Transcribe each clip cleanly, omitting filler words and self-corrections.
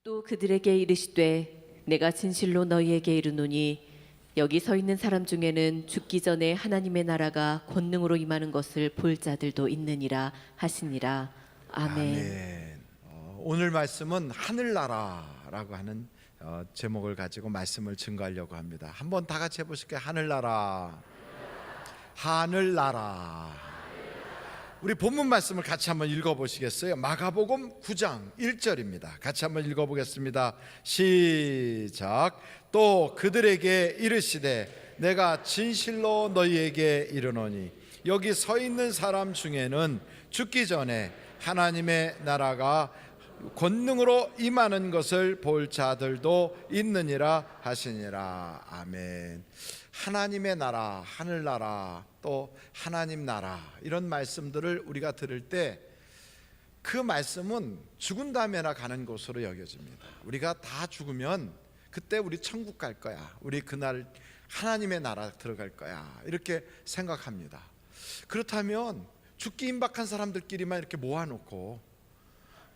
또 그들에게 이르시되 내가 진실로 너희에게 이르노니 여기 서 있는 사람 중에는 죽기 전에 하나님의 나라가 권능으로 임하는 것을 볼 자들도 있느니라 하시니라. 아멘. 오늘 말씀은 하늘나라라고 하는 제목을 가지고 말씀을 증거하려고 합니다. 한번 다 같이 해보실게요. 하늘나라, 하늘나라. 우리 본문 말씀을 같이 한번 읽어보시겠어요? 마가복음 9장 1절입니다. 같이 한번 읽어보겠습니다. 시작. 또 그들에게 이르시되 내가 진실로 너희에게 이르노니 여기 서 있는 사람 중에는 죽기 전에 하나님의 나라가 권능으로 임하는 것을 볼 자들도 있느니라 하시니라. 아멘. 하나님의 나라, 하늘나라, 또 하나님 나라, 이런 말씀들을 우리가 들을 때 그 말씀은 죽은 다음에나 가는 곳으로 여겨집니다. 우리가 다 죽으면 그때 우리 천국 갈 거야, 우리 그날 하나님의 나라 들어갈 거야, 이렇게 생각합니다. 그렇다면 죽기 임박한 사람들끼리만 이렇게 모아놓고,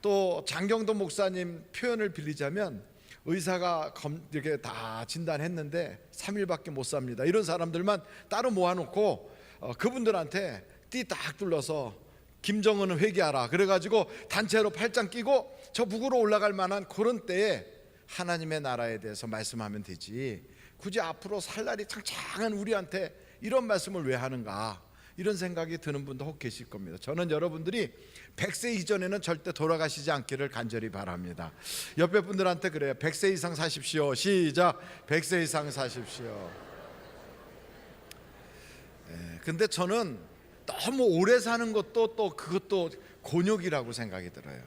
또 장경도 목사님 표현을 빌리자면 의사가 이렇게 다 진단했는데 3일밖에 못 삽니다, 이런 사람들만 따로 모아놓고 그분들한테 띠 딱 둘러서 김정은은 회개하라 그래가지고 단체로 팔짱 끼고 저 북으로 올라갈 만한 그런 때에 하나님의 나라에 대해서 말씀하면 되지, 굳이 앞으로 살 날이 창창한 우리한테 이런 말씀을 왜 하는가, 이런 생각이 드는 분도 혹 계실 겁니다. 저는 여러분들이 100세 이전에는 절대 돌아가시지 않기를 간절히 바랍니다. 옆에 분들한테 그래요. 100세 이상 사십시오. 시작. 100세 이상 사십시오. 근데 저는 너무 오래 사는 것도 또 그것도 곤욕이라고 생각이 들어요.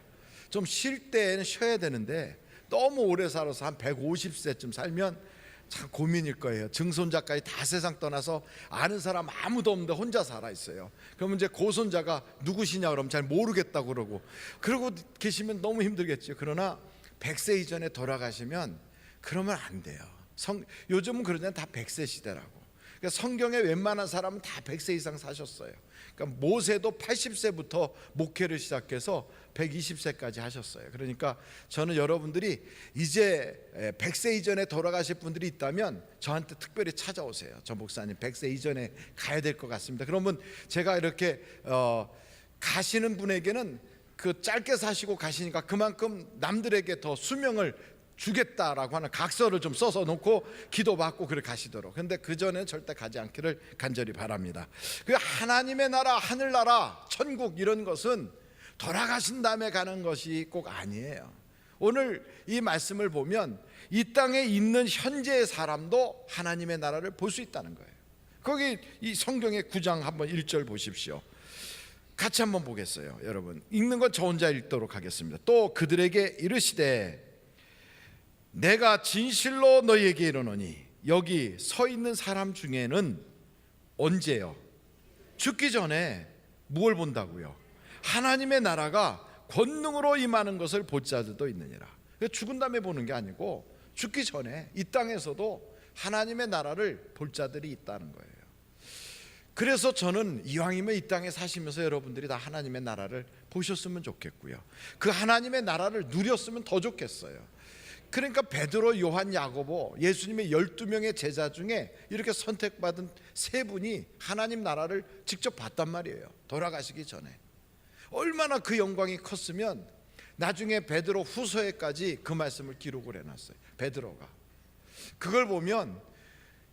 좀 쉴 때는 쉬어야 되는데 너무 오래 살아서 한 150세쯤 살면 참 고민일 거예요. 증손자까지 다 세상 떠나서 아는 사람 아무도 없는데 혼자 살아 있어요. 그러면 이제 고손자가 누구시냐 그러면 잘 모르겠다고 그러고 계시면 너무 힘들겠죠. 그러나 100세 이전에 돌아가시면 그러면 안 돼요. 요즘은 그러잖아요. 다 100세 시대라고. 그러니까 성경에 웬만한 사람은 다 100세 이상 사셨어요. 그러니까 모세도 80세부터 목회를 시작해서 120세까지 하셨어요. 그러니까 저는 여러분들이 이제 100세 이전에 돌아가실 분들이 있다면 저한테 특별히 찾아오세요. 저 목사님 100세 이전에 가야 될 것 같습니다. 그러면 제가 이렇게 가시는 분에게는 그 짧게 사시고 가시니까 그만큼 남들에게 더 수명을 주겠다라고 하는 각서를 좀 써서 놓고 기도받고 그렇게 가시도록. 근데 그전에는 절대 가지 않기를 간절히 바랍니다. 그 하나님의 나라, 하늘나라, 천국, 이런 것은 돌아가신 다음에 가는 것이 꼭 아니에요. 오늘 이 말씀을 보면 이 땅에 있는 현재의 사람도 하나님의 나라를 볼 수 있다는 거예요. 거기 이 성경의 9장 한번 1절 보십시오. 같이 한번 보겠어요. 여러분 읽는 건 저 혼자 읽도록 하겠습니다. 또 그들에게 이르시되 내가 진실로 너희에게 이르노니 여기 서 있는 사람 중에는 언제요? 죽기 전에 무엇을 본다고요? 하나님의 나라가 권능으로 임하는 것을 볼 자들도 있느니라. 죽은 다음에 보는 게 아니고 죽기 전에 이 땅에서도 하나님의 나라를 볼 자들이 있다는 거예요. 그래서 저는 이왕이면 이 땅에 사시면서 여러분들이 다 하나님의 나라를 보셨으면 좋겠고요, 그 하나님의 나라를 누렸으면 더 좋겠어요. 그러니까 베드로, 요한, 야고보, 예수님의 12명의 제자 중에 이렇게 선택받은 세 분이 하나님 나라를 직접 봤단 말이에요. 돌아가시기 전에. 얼마나 그 영광이 컸으면 나중에 베드로 후서에까지 그 말씀을 기록을 해놨어요. 베드로가. 그걸 보면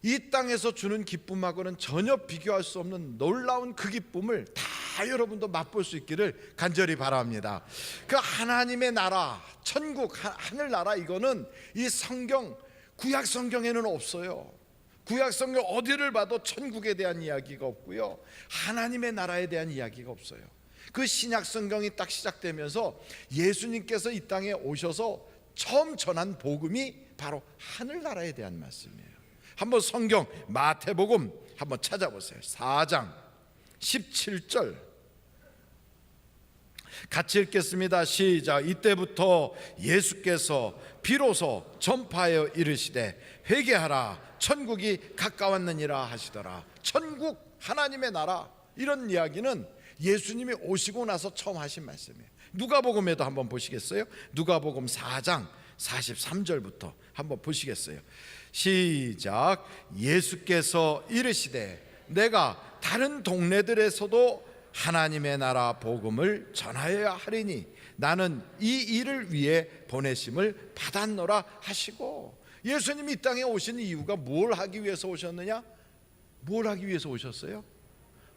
이 땅에서 주는 기쁨하고는 전혀 비교할 수 없는 놀라운 그 기쁨을 다 여러분도 맛볼 수 있기를 간절히 바랍니다. 그 하나님의 나라, 천국, 하늘나라, 이거는 이 성경, 구약 성경에는 없어요. 구약 성경 어디를 봐도 천국에 대한 이야기가 없고요, 하나님의 나라에 대한 이야기가 없어요. 그 신약 성경이 딱 시작되면서 예수님께서 이 땅에 오셔서 처음 전한 복음이 바로 하늘나라에 대한 말씀이에요. 한번 성경 마태복음 한번 찾아보세요. 4장 17절 같이 읽겠습니다. 시작. 이때부터 예수께서 비로소 전파하여 이르시되 회개하라 천국이 가까웠느니라 하시더라. 천국, 하나님의 나라, 이런 이야기는 예수님이 오시고 나서 처음 하신 말씀이에요. 누가복음에도 한번 보시겠어요? 누가복음 4장 43절부터 한번 보시겠어요? 시작. 예수께서 이르시되 내가 다른 동네들에서도 하나님의 나라 복음을 전하여야 하리니 나는 이 일을 위해 보내심을 받았노라 하시고, 예수님이 이 땅에 오신 이유가 뭘 하기 위해서 오셨느냐? 뭘 하기 위해서 오셨어요?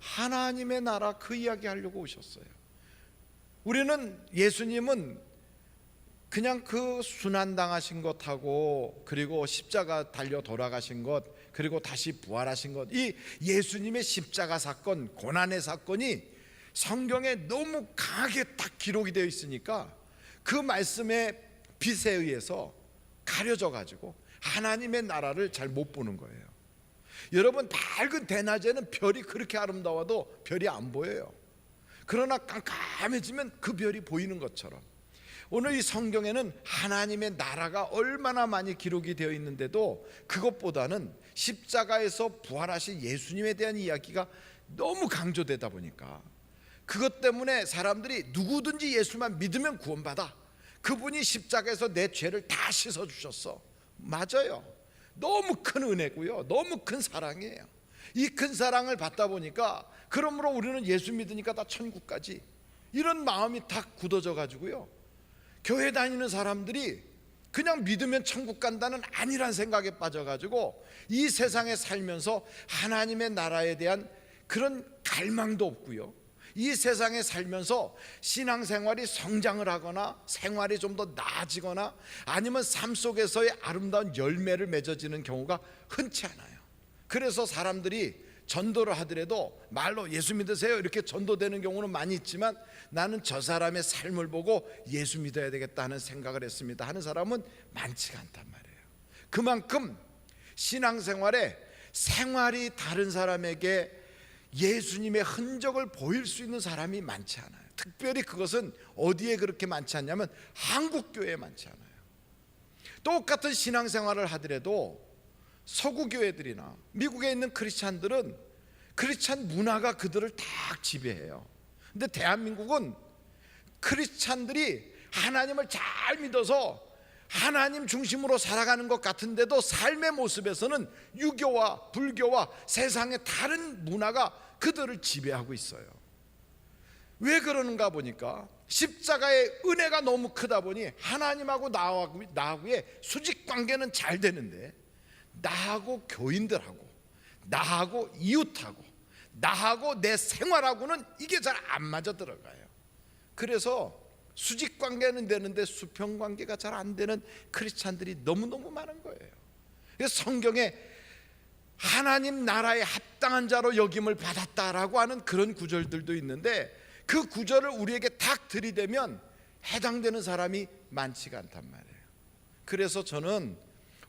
하나님의 나라 그 이야기 하려고 오셨어요. 우리는 예수님은 그냥 그 순환당하신 것하고 그리고 십자가 달려 돌아가신 것 그리고 다시 부활하신 것, 이 예수님의 십자가 사건, 고난의 사건이 성경에 너무 강하게 딱 기록이 되어 있으니까 그 말씀의 빛에 의해서 가려져 가지고 하나님의 나라를 잘 못 보는 거예요. 여러분, 밝은 대낮에는 별이 그렇게 아름다워도 별이 안 보여요. 그러나 깜깜해지면 그 별이 보이는 것처럼 오늘 이 성경에는 하나님의 나라가 얼마나 많이 기록이 되어 있는데도 그것보다는 십자가에서 부활하신 예수님에 대한 이야기가 너무 강조되다 보니까 그것 때문에 사람들이 누구든지 예수만 믿으면 구원받아, 그분이 십자가에서 내 죄를 다 씻어주셨어. 맞아요. 너무 큰 은혜고요, 너무 큰 사랑이에요. 이 큰 사랑을 받다 보니까 그러므로 우리는 예수 믿으니까 다 천국까지, 이런 마음이 다 굳어져 가지고요, 교회 다니는 사람들이 그냥 믿으면 천국 간다는 아니란 생각에 빠져가지고 이 세상에 살면서 하나님의 나라에 대한 그런 갈망도 없고요, 이 세상에 살면서 신앙생활이 성장을 하거나 생활이 좀 더 나아지거나 아니면 삶 속에서의 아름다운 열매를 맺어지는 경우가 흔치 않아요. 그래서 사람들이 전도를 하더라도 말로 예수 믿으세요 이렇게 전도되는 경우는 많이 있지만, 나는 저 사람의 삶을 보고 예수 믿어야 되겠다 하는 생각을 했습니다 하는 사람은 많지가 않단 말이에요. 그만큼 신앙생활에 생활이 다른 사람에게 예수님의 흔적을 보일 수 있는 사람이 많지 않아요. 특별히 그것은 어디에 그렇게 많지 않냐면 한국교회에 많지 않아요. 똑같은 신앙생활을 하더라도 서구 교회들이나 미국에 있는 크리스찬들은 크리스찬 문화가 그들을 딱 지배해요. 근데 대한민국은 크리스찬들이 하나님을 잘 믿어서 하나님 중심으로 살아가는 것 같은데도 삶의 모습에서는 유교와 불교와 세상의 다른 문화가 그들을 지배하고 있어요. 왜 그러는가 보니까 십자가의 은혜가 너무 크다 보니 하나님하고 나하고의 수직관계는 잘 되는데 나하고 교인들하고 나하고 이웃하고 나하고 내 생활하고는 이게 잘 안 맞아 들어가요. 그래서 수직관계는 되는데 수평관계가 잘 안 되는 크리스찬들이 너무너무 많은 거예요. 그래서 성경에 하나님 나라에 합당한 자로 여김을 받았다라고 하는 그런 구절들도 있는데 그 구절을 우리에게 딱 들이대면 해당되는 사람이 많지가 않단 말이에요. 그래서 저는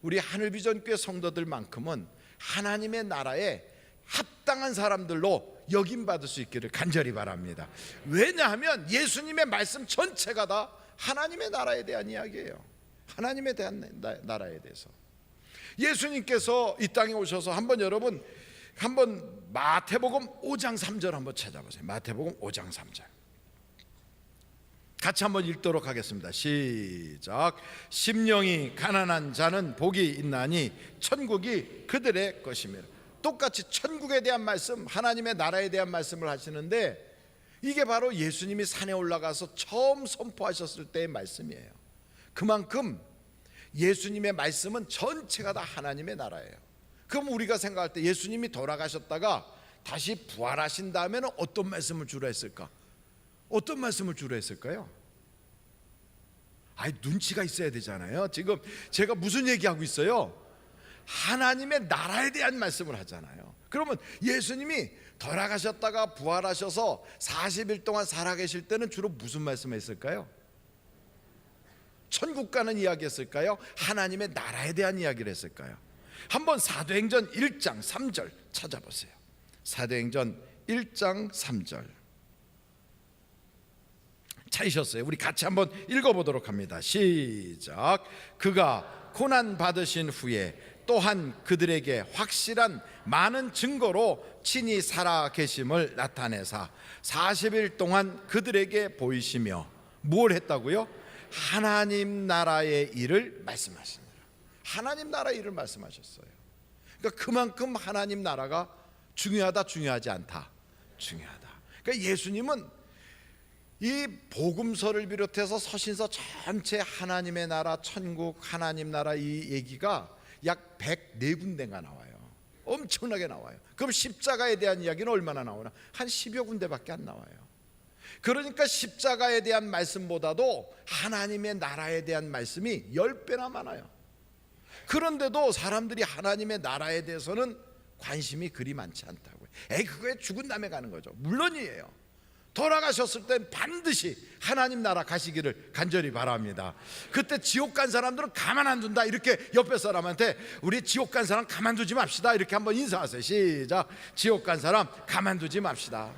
우리 하늘비전교회 성도들만큼은 하나님의 나라에 합당한 사람들로 여김받을 수 있기를 간절히 바랍니다. 왜냐하면 예수님의 말씀 전체가 다 하나님의 나라에 대한 이야기예요. 하나님에 대한 나라에 대해서. 예수님께서 이 땅에 오셔서 한번 마태복음 5장 3절 한번 찾아보세요. 마태복음 5장 3절 같이 한번 읽도록 하겠습니다. 시작. 심령이 가난한 자는 복이 있나니 천국이 그들의 것이며. 똑같이 천국에 대한 말씀, 하나님의 나라에 대한 말씀을 하시는데 이게 바로 예수님이 산에 올라가서 처음 선포하셨을 때의 말씀이에요. 그만큼 예수님의 말씀은 전체가 다 하나님의 나라예요. 그럼 우리가 생각할 때 예수님이 돌아가셨다가 다시 부활하신 다음에는 어떤 말씀을 주로 했을까? 어떤 말씀을 주로 했을까요? 눈치가 있어야 되잖아요. 지금 제가 무슨 얘기하고 있어요? 하나님의 나라에 대한 말씀을 하잖아요. 그러면 예수님이 돌아가셨다가 부활하셔서 40일 동안 살아계실 때는 주로 무슨 말씀을 했을까요? 천국 가는 이야기 했을까요? 하나님의 나라에 대한 이야기를 했을까요? 한번 사도행전 1장 3절 찾아보세요. 사도행전 1장 3절 찾으셨어요? 우리 같이 한번 읽어보도록 합니다. 시작. 그가 고난 받으신 후에 또한 그들에게 확실한 많은 증거로 친히 살아 계심을 나타내사 40일 동안 그들에게 보이시며 뭘 했다고요? 하나님 나라의 일을 말씀하시니라. 하나님 나라의 일을 말씀하셨어요. 그러니까 그만큼 하나님 나라가 중요하다, 중요하지 않다? 중요하다. 그러니까 예수님은 이 복음서를 비롯해서 서신서 전체 하나님의 나라, 천국, 하나님 나라 이 얘기가 약 104군데가 나와요. 엄청나게 나와요. 그럼 십자가에 대한 이야기는 얼마나 나오나? 한 10여 군데밖에 안 나와요. 그러니까 십자가에 대한 말씀보다도 하나님의 나라에 대한 말씀이 10배나 많아요. 그런데도 사람들이 하나님의 나라에 대해서는 관심이 그리 많지 않다고요. 그거에 죽은 다음에 가는 거죠. 물론이에요. 돌아가셨을 땐 반드시 하나님 나라 가시기를 간절히 바랍니다. 그때 지옥 간 사람들은 가만 안 둔다, 이렇게 옆에 사람한테 우리 지옥 간 사람 가만두지 맙시다, 이렇게 한번 인사하세요. 시작. 지옥 간 사람 가만두지 맙시다.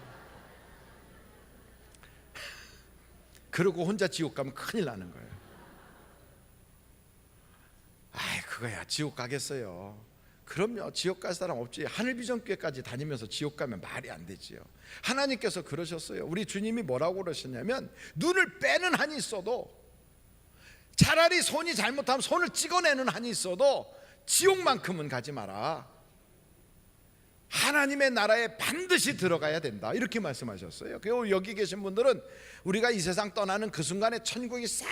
그러고 혼자 지옥 가면 큰일 나는 거예요. 그거야 지옥 가겠어요? 그럼요, 지옥 갈 사람 없지. 하늘비전교회까지 다니면서 지옥 가면 말이 안 되지요. 하나님께서 그러셨어요. 우리 주님이 뭐라고 그러셨냐면, 눈을 빼는 한이 있어도, 차라리 손이 잘못하면 손을 찍어내는 한이 있어도 지옥만큼은 가지 마라. 하나님의 나라에 반드시 들어가야 된다, 이렇게 말씀하셨어요. 그리고 여기 계신 분들은 우리가 이 세상 떠나는 그 순간에 천국이 싹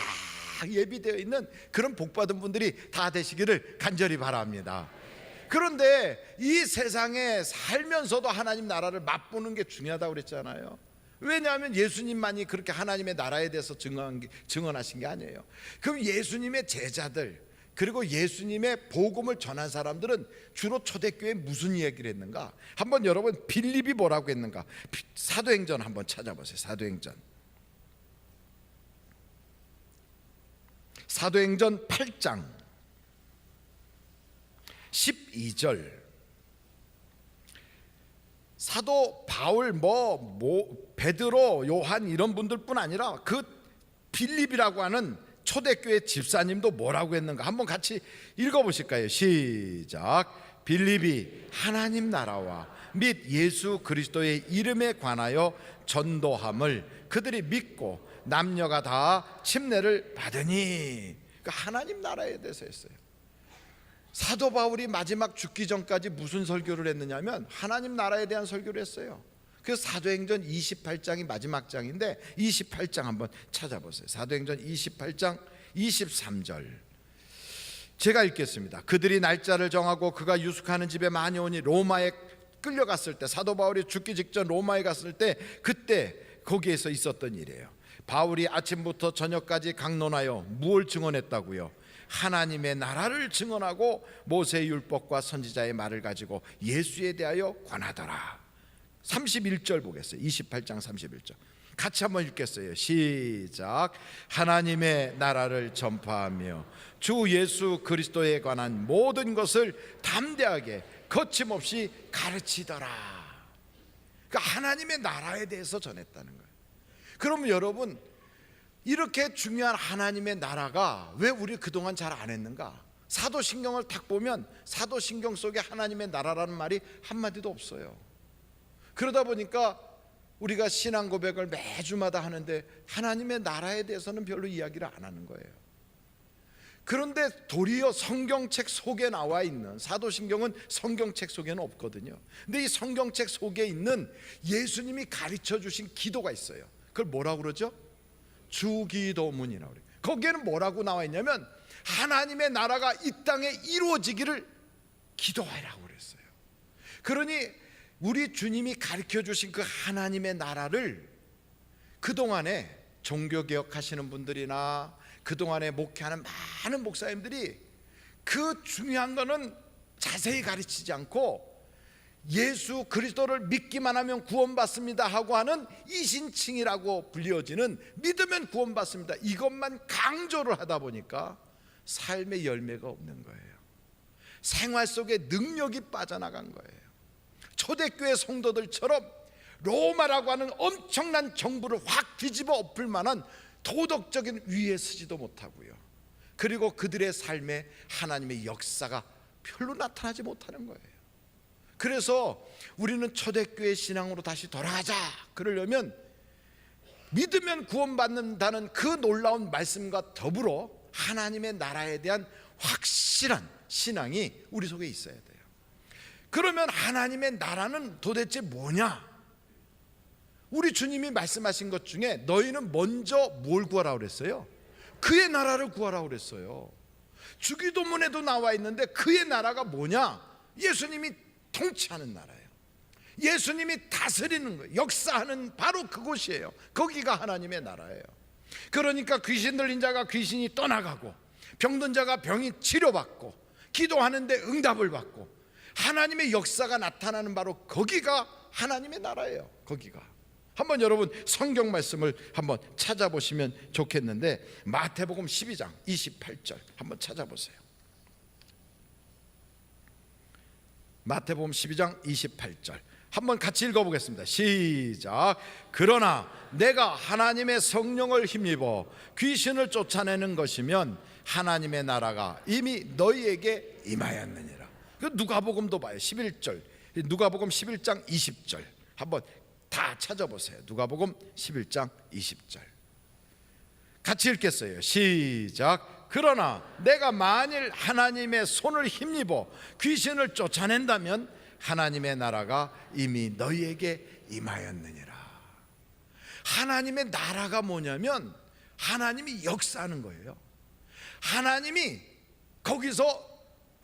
예비되어 있는 그런 복받은 분들이 다 되시기를 간절히 바랍니다. 그런데 이 세상에 살면서도 하나님 나라를 맛보는 게 중요하다고 그랬잖아요. 왜냐하면 예수님만이 그렇게 하나님의 나라에 대해서 증언하신 게 아니에요. 그럼 예수님의 제자들, 그리고 예수님의 복음을 전한 사람들은 주로 초대교회에 무슨 이야기를 했는가? 한번 여러분 빌립이 뭐라고 했는가? 사도행전 한번 찾아보세요. 사도행전 8장 12절. 사도 바울, 베드로, 요한 이런 분들뿐 아니라 그 빌립이라고 하는 초대교회 집사님도 뭐라고 했는가? 한번 같이 읽어보실까요? 시작. 빌립이 하나님 나라와 및 예수 그리스도의 이름에 관하여 전도함을 그들이 믿고 남녀가 다 침례를 받으니. 그러니까 하나님 나라에 대해서 했어요. 사도 바울이 마지막 죽기 전까지 무슨 설교를 했느냐면 하나님 나라에 대한 설교를 했어요. 그래서 사도행전 28장이 마지막 장인데 28장 한번 찾아보세요. 사도행전 28장 23절 제가 읽겠습니다. 그들이 날짜를 정하고 그가 유숙하는 집에 많이 오니 로마에 끌려갔을 때, 사도 바울이 죽기 직전 로마에 갔을 때 그때 거기에서 있었던 일이에요. 바울이 아침부터 저녁까지 강론하여 무엇을 증언했다고요? 하나님의 나라를 증언하고 모세의 율법과 선지자의 말을 가지고 예수에 대하여 권하더라. 31절 보겠어요. 28장 31절 같이 한번 읽겠어요. 시작. 하나님의 나라를 전파하며 주 예수 그리스도에 관한 모든 것을 담대하게 거침없이 가르치더라. 그러니까 하나님의 나라에 대해서 전했다는 거예요. 그럼 여러분, 이렇게 중요한 하나님의 나라가 왜 우리 그동안 잘 안 했는가? 사도신경을 딱 보면 사도신경 속에 하나님의 나라라는 말이 한마디도 없어요. 그러다 보니까 우리가 신앙 고백을 매주마다 하는데 하나님의 나라에 대해서는 별로 이야기를 안 하는 거예요. 그런데 도리어 성경책 속에 나와 있는, 사도신경은 성경책 속에는 없거든요. 근데 이 성경책 속에 있는 예수님이 가르쳐 주신 기도가 있어요. 그걸 뭐라고 그러죠? 주기도문이라고 그래요. 거기에는 뭐라고 나와 있냐면 하나님의 나라가 이 땅에 이루어지기를 기도하라고 그랬어요. 그러니 우리 주님이 가르쳐 주신 그 하나님의 나라를 그동안에 종교개혁 하시는 분들이나 그동안에 목회하는 많은 목사님들이 그 중요한 거는 자세히 가르치지 않고 예수 그리스도를 믿기만 하면 구원받습니다 하고 하는 이신칭이라고 불려지는 믿으면 구원받습니다, 이것만 강조를 하다 보니까 삶의 열매가 없는 거예요. 생활 속에 능력이 빠져나간 거예요. 초대교회 성도들처럼 로마라고 하는 엄청난 정부를 확 뒤집어 엎을 만한 도덕적인 위에 서지도 못하고요. 그리고 그들의 삶에 하나님의 역사가 별로 나타나지 못하는 거예요. 그래서 우리는 초대교회 신앙으로 다시 돌아가자 그러려면 믿으면 구원받는다는 그 놀라운 말씀과 더불어 하나님의 나라에 대한 확실한 신앙이 우리 속에 있어야 돼요. 그러면 하나님의 나라는 도대체 뭐냐? 우리 주님이 말씀하신 것 중에 너희는 먼저 뭘 구하라고 그랬어요? 그의 나라를 구하라고 그랬어요. 주기도문에도 나와 있는데 그의 나라가 뭐냐? 예수님이 통치하는 나라예요. 예수님이 다스리는 거예요. 역사하는 바로 그곳이에요. 거기가 하나님의 나라예요. 그러니까 귀신 들린 자가 귀신이 떠나가고, 병든 자가 병이 치료받고, 기도하는데 응답을 받고, 하나님의 역사가 나타나는 바로 거기가 하나님의 나라예요. 거기가. 한번 여러분 성경 말씀을 한번 찾아보시면 좋겠는데, 마태복음 12장 28절 한번 찾아보세요. 마태복음 12장 28절 한번 같이 읽어보겠습니다. 시작. 그러나 내가 하나님의 성령을 힘입어 귀신을 쫓아내는 것이면 하나님의 나라가 이미 너희에게 임하였느니라. 누가복음도 봐요. 11절, 누가복음 11장 20절 한번 다 찾아보세요. 누가복음 11장 20절 같이 읽겠어요. 시작. 그러나 내가 만일 하나님의 손을 힘입어 귀신을 쫓아낸다면 하나님의 나라가 이미 너희에게 임하였느니라. 하나님의 나라가 뭐냐면 하나님이 역사하는 거예요. 하나님이 거기서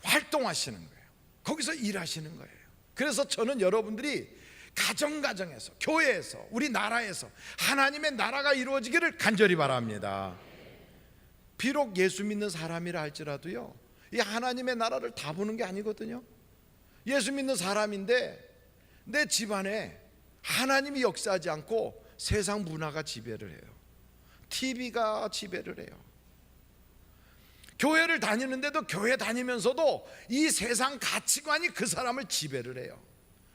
활동하시는 거예요. 거기서 일하시는 거예요. 그래서 저는 여러분들이 가정에서, 교회에서, 우리 나라에서 하나님의 나라가 이루어지기를 간절히 바랍니다. 비록 예수 믿는 사람이라 할지라도요, 이 하나님의 나라를 다 보는 게 아니거든요. 예수 믿는 사람인데 내 집안에 하나님이 역사하지 않고 세상 문화가 지배를 해요. TV가 지배를 해요. 교회를 다니는데도 교회 다니면서도 이 세상 가치관이 그 사람을 지배를 해요.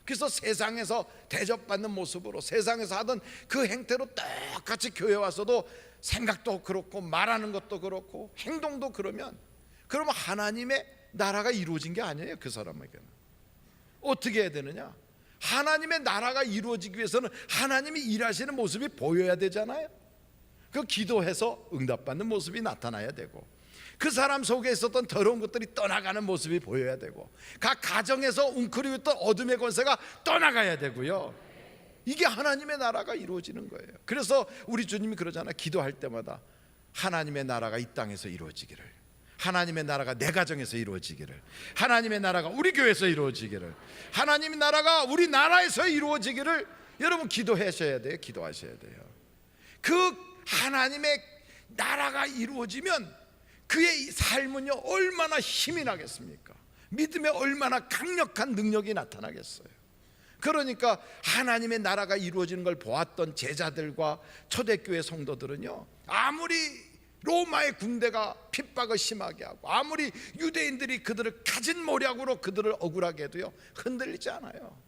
그래서 세상에서 대접받는 모습으로, 세상에서 하던 그 행태로 똑같이 교회 와서도 생각도 그렇고 말하는 것도 그렇고 행동도 그러면 하나님의 나라가 이루어진 게 아니에요. 그 사람에게는 어떻게 해야 되느냐? 하나님의 나라가 이루어지기 위해서는 하나님이 일하시는 모습이 보여야 되잖아요. 그 기도해서 응답받는 모습이 나타나야 되고, 그 사람 속에 있었던 더러운 것들이 떠나가는 모습이 보여야 되고, 각 가정에서 웅크리고 있던 어둠의 권세가 떠나가야 되고요. 이게 하나님의 나라가 이루어지는 거예요. 그래서 우리 주님이 그러잖아요. 기도할 때마다 하나님의 나라가 이 땅에서 이루어지기를, 하나님의 나라가 내 가정에서 이루어지기를, 하나님의 나라가 우리 교회에서 이루어지기를, 하나님의 나라가 우리 나라에서 이루어지기를 여러분 기도하셔야 돼요. 기도하셔야 돼요. 그 하나님의 나라가 이루어지면 그의 삶은요 얼마나 힘이 나겠습니까? 믿음에 얼마나 강력한 능력이 나타나겠어요. 그러니까 하나님의 나라가 이루어지는 걸 보았던 제자들과 초대교회 성도들은요, 아무리 로마의 군대가 핍박을 심하게 하고 아무리 유대인들이 그들을 가진 모략으로 그들을 억울하게 해도요 흔들리지 않아요.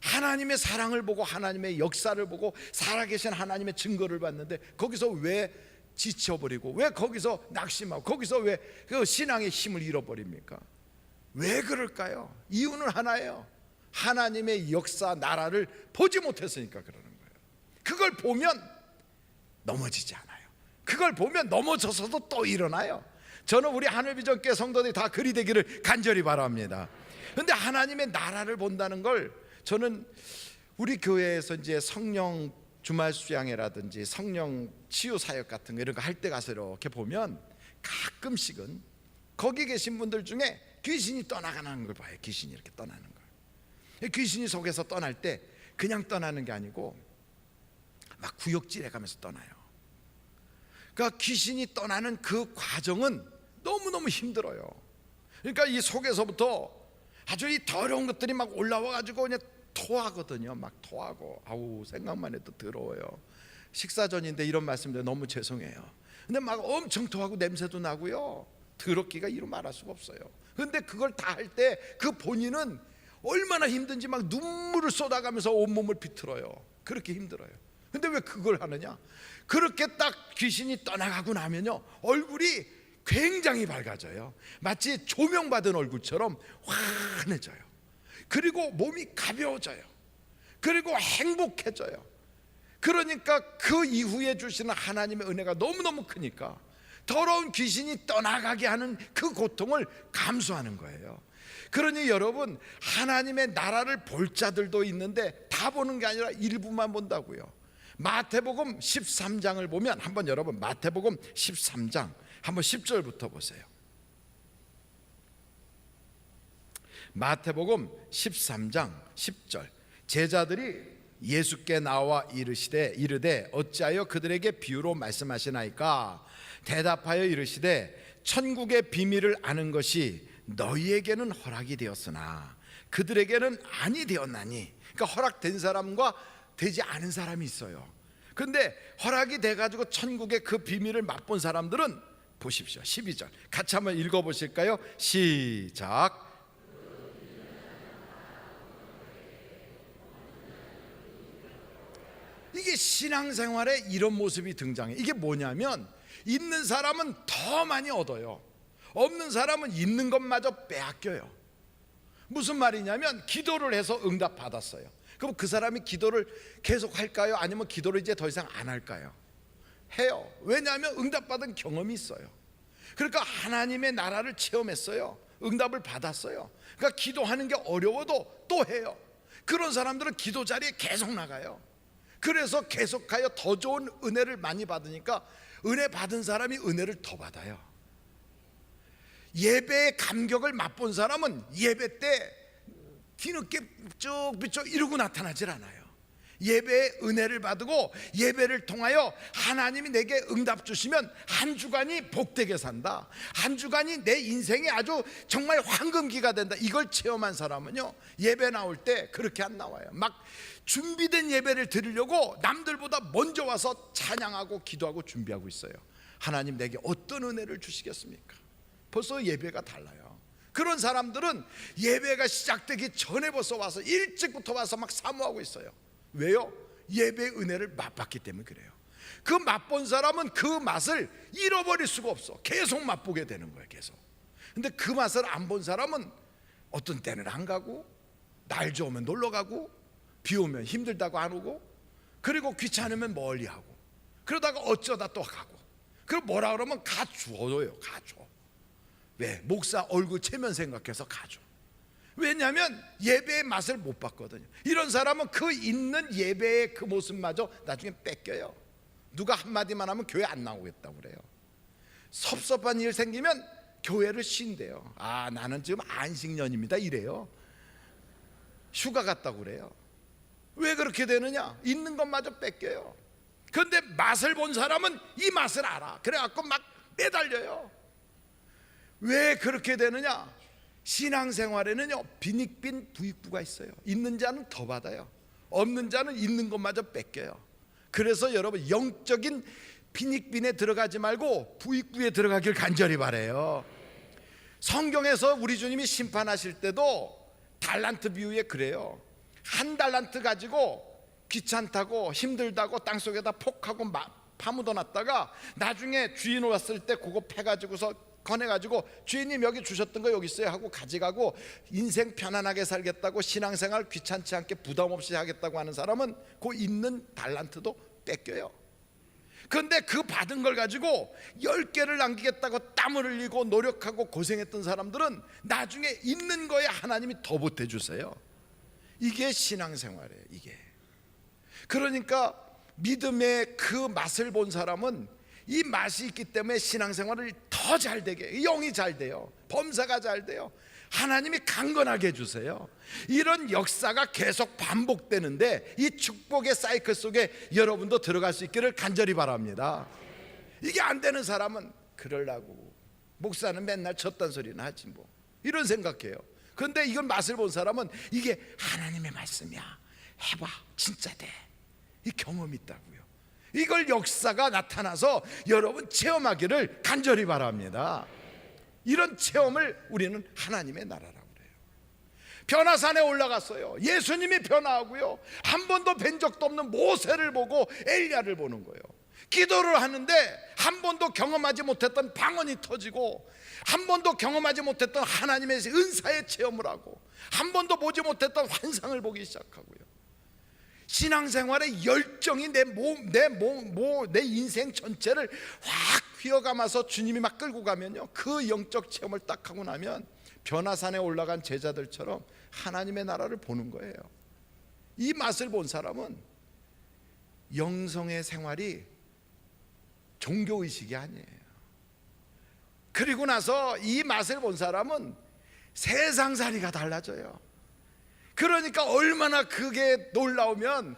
하나님의 사랑을 보고 하나님의 역사를 보고 살아계신 하나님의 증거를 봤는데 거기서 왜 지쳐버리고, 왜 거기서 낙심하고, 거기서 왜 그 신앙의 힘을 잃어버립니까? 왜 그럴까요? 이유는 하나예요. 하나님의 역사 나라를 보지 못했으니까 그러는 거예요. 그걸 보면 넘어지지 않아요. 그걸 보면 넘어져서도 또 일어나요. 저는 우리 하늘비전교회 성도들이 다 그리 되기를 간절히 바랍니다. 그런데 하나님의 나라를 본다는 걸 저는 우리 교회에서 이제 성령 주말 수양회라든지 성령 치유 사역 같은 거 이런 거 할 때 가서 이렇게 보면 가끔씩은 거기 계신 분들 중에 귀신이 떠나가는 걸 봐요. 귀신이 이렇게 떠나는 걸. 귀신이 속에서 떠날 때 그냥 떠나는 게 아니고 막 구역질해 가면서 떠나요. 그러니까 귀신이 떠나는 그 과정은 너무너무 힘들어요. 그러니까 이 속에서부터 아주 이 더러운 것들이 막 올라와 가지고 그냥 토하거든요. 막 토하고, 아우 생각만 해도 더러워요. 식사 전인데 이런 말씀드려 너무 죄송해요. 근데 막 엄청 토하고 냄새도 나고요. 더럽기가 이루 말할 수가 없어요. 근데 그걸 다 할 때 그 본인은 얼마나 힘든지 막 눈물을 쏟아가면서 온몸을 비틀어요. 그렇게 힘들어요. 근데 왜 그걸 하느냐? 그렇게 딱 귀신이 떠나가고 나면요 얼굴이 굉장히 밝아져요. 마치 조명받은 얼굴처럼 환해져요. 그리고 몸이 가벼워져요. 그리고 행복해져요. 그러니까 그 이후에 주시는 하나님의 은혜가 너무너무 크니까 더러운 귀신이 떠나가게 하는 그 고통을 감수하는 거예요. 그러니 여러분, 하나님의 나라를 볼 자들도 있는데 다 보는 게 아니라 일부만 본다고요. 마태복음 13장을 보면, 한번 여러분 마태복음 13장 한번 10절부터 보세요. 마태복음 13장 10절. 제자들이 예수께 나와 이르되 어찌하여 그들에게 비유로 말씀하시나이까? 대답하여 이르시되 천국의 비밀을 아는 것이 너희에게는 허락이 되었으나 그들에게는 아니 되었나니. 그러니까 허락된 사람과 되지 않은 사람이 있어요. 그런데 허락이 돼가지고 천국의 그 비밀을 맛본 사람들은 보십시오. 12절 같이 한번 읽어보실까요? 시작. 이게 신앙생활에 이런 모습이 등장해. 이게 뭐냐면, 있는 사람은 더 많이 얻어요. 없는 사람은 있는 것마저 빼앗겨요. 무슨 말이냐면, 기도를 해서 응답 받았어요. 그럼 그 사람이 기도를 계속 할까요? 아니면 기도를 이제 더 이상 안 할까요? 해요. 왜냐하면 응답받은 경험이 있어요. 그러니까 하나님의 나라를 체험했어요. 응답을 받았어요. 그러니까 기도하는 게 어려워도 또 해요. 그런 사람들은 기도 자리에 계속 나가요. 그래서 계속하여 더 좋은 은혜를 많이 받으니까 은혜 받은 사람이 은혜를 더 받아요. 예배의 감격을 맛본 사람은 예배 때 뒤늦게 쭉 비춰 이러고 나타나질 않아요. 예배의 은혜를 받고 예배를 통하여 하나님이 내게 응답 주시면 한 주간이 복되게 산다, 한 주간이 내 인생에 아주 정말 황금기가 된다, 이걸 체험한 사람은요, 예배 나올 때 그렇게 안 나와요. 막 준비된 예배를 드리려고 남들보다 먼저 와서 찬양하고 기도하고 준비하고 있어요. 하나님 내게 어떤 은혜를 주시겠습니까? 벌써 예배가 달라요. 그런 사람들은 예배가 시작되기 전에 벌써 와서 일찍부터 와서 막 사모하고 있어요. 왜요? 예배의 은혜를 맛봤기 때문에 그래요. 그 맛본 사람은 그 맛을 잃어버릴 수가 없어. 계속 맛보게 되는 거예요. 계속. 근데 그 맛을 안 본 사람은 어떤 때는 안 가고, 날 좋으면 놀러 가고, 비 오면 힘들다고 안 오고, 그리고 귀찮으면 멀리 하고, 그러다가 어쩌다 또 가고, 그럼 뭐라 그러면 가줘요. 가줘. 왜? 목사 얼굴 체면 생각해서 가줘. 왜냐하면 예배의 맛을 못 봤거든요. 이런 사람은 그 있는 예배의 그 모습마저 나중에 뺏겨요. 누가 한마디만 하면 교회 안 나오겠다고 그래요. 섭섭한 일 생기면 교회를 쉰대요. 아, 나는 지금 안식년입니다 이래요. 휴가 갔다고 그래요. 왜 그렇게 되느냐? 있는 것마저 뺏겨요. 그런데 맛을 본 사람은 이 맛을 알아. 그래갖고 막 매달려요. 왜 그렇게 되느냐? 신앙생활에는요, 빈익빈 부익부가 있어요. 있는 자는 더 받아요. 없는 자는 있는 것마저 뺏겨요. 그래서 여러분, 영적인 빈익빈에 들어가지 말고 부익부에 들어가길 간절히 바라요. 성경에서 우리 주님이 심판하실 때도 달란트 비유에 그래요. 한 달란트 가지고 귀찮다고 힘들다고 땅속에다 폭하고 파묻어 놨다가 나중에 주인 왔을 때 그거 패가지고서 꺼내가지고, 주인님 여기 주셨던 거 여기 있어요 하고 가져가고, 인생 편안하게 살겠다고, 신앙생활 귀찮지 않게 부담 없이 하겠다고 하는 사람은 그 있는 달란트도 뺏겨요. 그런데 그 받은 걸 가지고 10개를 남기겠다고 땀을 흘리고 노력하고 고생했던 사람들은 나중에 있는 거에 하나님이 더 보태주세요. 이게 신앙생활이에요. 이게. 그러니까 믿음의 그 맛을 본 사람은 이 맛이 있기 때문에 신앙생활을 더 잘 되게, 영이 잘 돼요. 범사가 잘 돼요. 하나님이 강건하게 해주세요. 이런 역사가 계속 반복되는데 이 축복의 사이클 속에 여러분도 들어갈 수 있기를 간절히 바랍니다. 이게 안 되는 사람은 그러려고 목사는 맨날 쳤단 소리나 하지 뭐, 이런 생각해요. 그런데 이걸 맛을 본 사람은 이게 하나님의 말씀이야, 해봐 진짜 돼, 이 경험이 있다고요. 이걸 역사가 나타나서 여러분 체험하기를 간절히 바랍니다. 이런 체험을 우리는 하나님의 나라라고 그래요. 변화산에 올라갔어요. 예수님이 변화하고요, 한 번도 뵌 적도 없는 모세를 보고 엘리야를 보는 거예요. 기도를 하는데 한 번도 경험하지 못했던 방언이 터지고, 한 번도 경험하지 못했던 하나님의 은사의 체험을 하고, 한 번도 보지 못했던 환상을 보기 시작하고요. 신앙생활의 열정이 내 인생 전체를 확 휘어감아서 주님이 막 끌고 가면요, 그 영적 체험을 딱 하고 나면 변화산에 올라간 제자들처럼 하나님의 나라를 보는 거예요. 이 맛을 본 사람은 영성의 생활이 종교의식이 아니에요. 그리고 나서 이 맛을 본 사람은 세상살이가 달라져요. 그러니까 얼마나 그게 놀라우면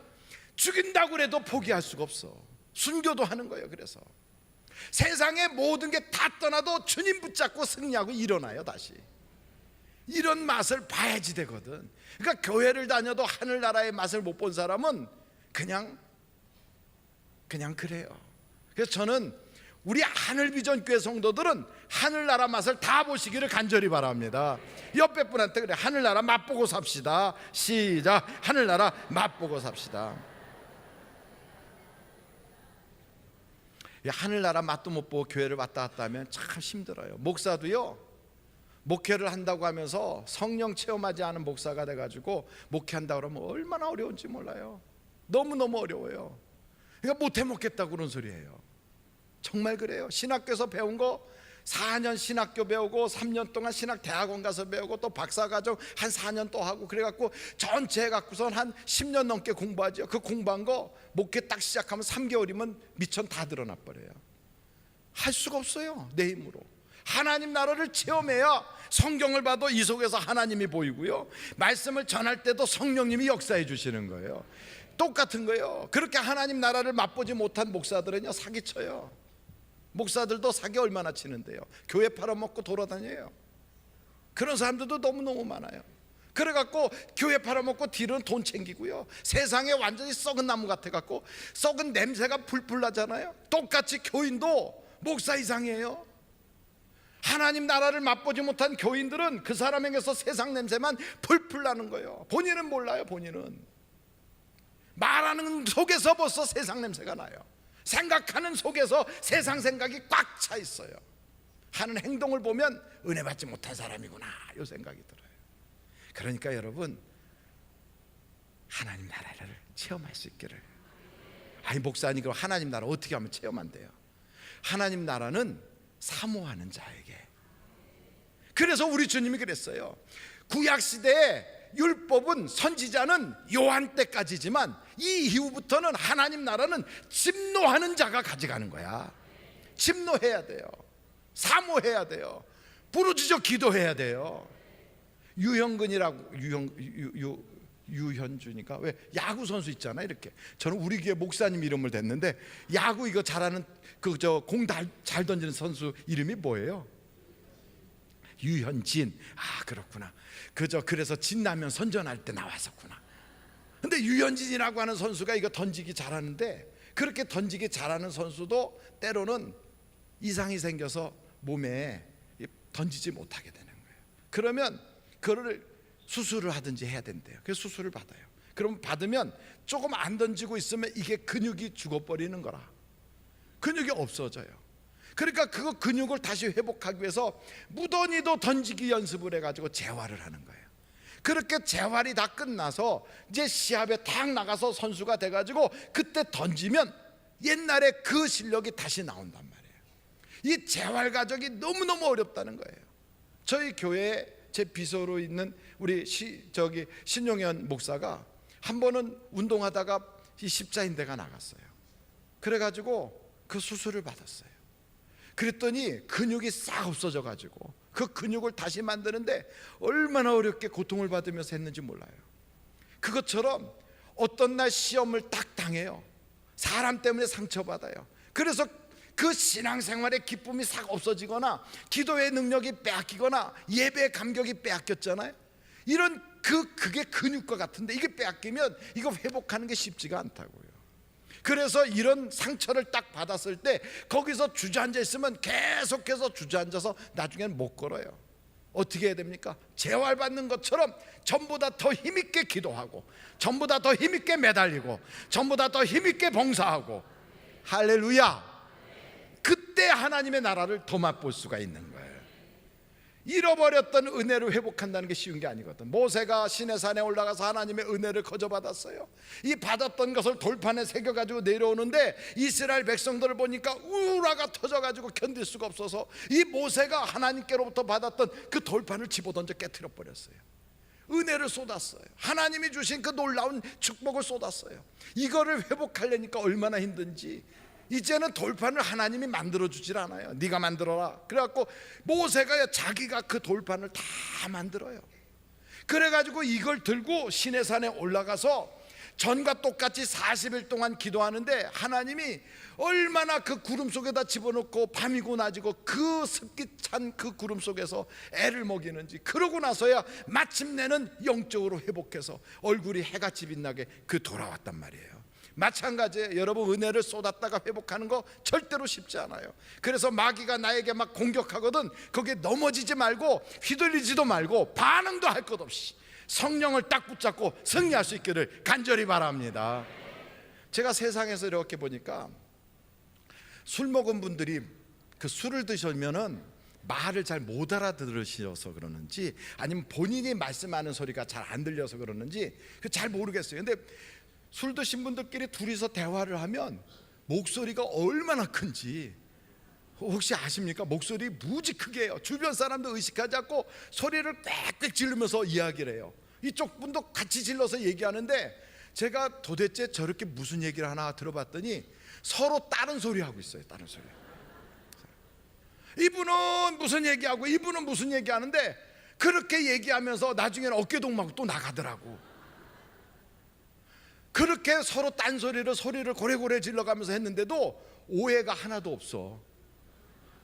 죽인다고 해도 포기할 수가 없어. 순교도 하는 거예요. 그래서 세상의 모든 게 다 떠나도 주님 붙잡고 승리하고 일어나요. 다시 이런 맛을 봐야지 되거든. 그러니까 교회를 다녀도 하늘나라의 맛을 못 본 사람은 그냥 그래요. 그래서 저는 우리 하늘비전교회 성도들은 하늘나라 맛을 다 보시기를 간절히 바랍니다. 옆에 분한테 그래, 하늘나라 맛보고 삽시다. 시작. 하늘나라 맛보고 삽시다. 하늘나라 맛도 못 보고 교회를 왔다 갔다 하면 참 힘들어요. 목사도요, 목회를 한다고 하면서 성령 체험하지 않은 목사가 돼가지고 목회한다고 그러면 얼마나 어려운지 몰라요. 너무너무 어려워요. 그러니까 못해 먹겠다고 그런 소리예요. 정말 그래요. 신학교에서 배운 거 4년 신학교 배우고 3년 동안 신학대학원 가서 배우고 또 박사과정 한 4년 또 하고 그래갖고 전체 해갖고선 한 10년 넘게 공부하죠. 그 공부한 거 목회 딱 시작하면 3개월이면 미천 다 드러나 버려요. 할 수가 없어요. 내 힘으로. 하나님 나라를 체험해야 성경을 봐도 이 속에서 하나님이 보이고요, 말씀을 전할 때도 성령님이 역사해 주시는 거예요. 똑같은 거예요. 그렇게 하나님 나라를 맛보지 못한 목사들은요, 사기쳐요. 목사들도 사기 얼마나 치는데요. 교회 팔아먹고 돌아다녀요. 그런 사람들도 너무너무 많아요. 그래갖고 교회 팔아먹고 뒤로는 돈 챙기고요, 세상에 완전히 썩은 나무 같아갖고 썩은 냄새가 풀풀 나잖아요. 똑같이 교인도 목사 이상이에요. 하나님 나라를 맛보지 못한 교인들은 그 사람에게서 세상 냄새만 풀풀 나는 거예요. 본인은 몰라요. 본인은 말하는 속에서 벌써 세상 냄새가 나요. 생각하는 속에서 세상 생각이 꽉 차 있어요. 하는 행동을 보면 은혜 받지 못한 사람이구나, 이 생각이 들어요. 그러니까 여러분, 하나님 나라를 체험할 수 있기를. 아니 목사님, 그럼 하나님 나라 어떻게 하면 체험한대요? 하나님 나라는 사모하는 자에게. 그래서 우리 주님이 그랬어요. 구약시대에 율법은, 선지자는 요한 때까지지만 이 이후부터는 하나님 나라는 침노하는 자가 가져가는 거야. 침노해야 돼요. 사모해야 돼요. 부르짖어 기도해야 돼요. 유형근이라고, 유현주니까, 왜 야구 선수 있잖아. 이렇게 저는 우리 교회 목사님 이름을 댔는데, 야구 이거 잘하는 그 저 공 잘 던지는 선수 이름이 뭐예요? 유현진. 아 그렇구나. 그래서 진라면 선전할 때 나왔었구나. 근데 유현진이라고 하는 선수가 이거 던지기 잘하는데, 그렇게 던지기 잘하는 선수도 때로는 이상이 생겨서 몸에 던지지 못하게 되는 거예요. 그러면 그거를 수술을 하든지 해야 된대요. 그래서 수술을 받아요. 그럼 받으면 조금 안 던지고 있으면 이게 근육이 죽어버리는 거라. 근육이 없어져요. 그러니까 그 근육을 다시 회복하기 위해서 무던히도 던지기 연습을 해가지고 재활을 하는 거예요. 그렇게 재활이 다 끝나서 이제 시합에 딱 나가서 선수가 돼가지고 그때 던지면 옛날에 그 실력이 다시 나온단 말이에요. 이 재활 과정이 너무너무 어렵다는 거예요. 저희 교회에 제 비서로 있는 우리 신용현 목사가 한 번은 운동하다가 이 십자인대가 나갔어요. 그래가지고 그 수술을 받았어요. 그랬더니 근육이 싹 없어져 가지고 그 근육을 다시 만드는데 얼마나 어렵게 고통을 받으면서 했는지 몰라요. 그것처럼 어떤 날 시험을 딱 당해요. 사람 때문에 상처받아요. 그래서 그 신앙생활의 기쁨이 싹 없어지거나 기도의 능력이 빼앗기거나 예배의 감격이 빼앗겼잖아요. 이런 그게 근육과 같은데 이게 빼앗기면 이거 회복하는 게 쉽지가 않다고요. 그래서 이런 상처를 딱 받았을 때 거기서 주저앉아 있으면 계속해서 주저앉아서 나중에는 못 걸어요. 어떻게 해야 됩니까? 재활받는 것처럼 전보다 더 힘있게 기도하고, 전보다 더 힘있게 매달리고, 전보다 더 힘있게 봉사하고. 할렐루야. 그때 하나님의 나라를 더 맛볼 수가 있는 거예요. 잃어버렸던 은혜를 회복한다는 게 쉬운 게 아니거든. 모세가 시내산에 올라가서 하나님의 은혜를 거저받았어요. 이 받았던 것을 돌판에 새겨가지고 내려오는데 이스라엘 백성들을 보니까 우라가 터져가지고 견딜 수가 없어서 이 모세가 하나님께로부터 받았던 그 돌판을 집어던져 깨트려 버렸어요. 은혜를 쏟았어요. 하나님이 주신 그 놀라운 축복을 쏟았어요. 이거를 회복하려니까 얼마나 힘든지. 이제는 돌판을 하나님이 만들어주질 않아요. 네가 만들어라. 그래갖고 모세가 자기가 그 돌판을 다 만들어요. 그래가지고 이걸 들고 시내산에 올라가서 전과 똑같이 40일 동안 기도하는데 하나님이 얼마나 그 구름 속에다 집어넣고 밤이고 낮이고 그 습기 찬 그 구름 속에서 애를 먹이는지, 그러고 나서야 마침내는 영적으로 회복해서 얼굴이 해같이 빛나게 그 돌아왔단 말이에요. 마찬가지예요. 여러분, 은혜를 쏟았다가 회복하는 거 절대로 쉽지 않아요. 그래서 마귀가 나에게 막 공격하거든 거기에 넘어지지 말고 휘둘리지도 말고 반응도 할 것 없이 성령을 딱 붙잡고 승리할 수 있기를 간절히 바랍니다. 제가 세상에서 이렇게 보니까 술 먹은 분들이 그 술을 드시면은 말을 잘 못 알아들으셔서 그러는지 아니면 본인이 말씀하는 소리가 잘 안 들려서 그러는지 잘 모르겠어요. 근데 술 드신 분들끼리 둘이서 대화를 하면 목소리가 얼마나 큰지 혹시 아십니까? 목소리 무지 크게 해요. 주변 사람도 의식하지 않고 소리를 꽥꽥 지르면서 이야기를 해요. 이쪽 분도 같이 질러서 얘기하는데 제가 도대체 저렇게 무슨 얘기를 하나 들어봤더니 서로 다른 소리 하고 있어요. 다른 소리. 이분은 무슨 얘기하고 이분은 무슨 얘기하는데 그렇게 얘기하면서 나중에는 어깨동무하고 또 나가더라고. 그렇게 서로 소리를 고래고래 질러가면서 했는데도 오해가 하나도 없어.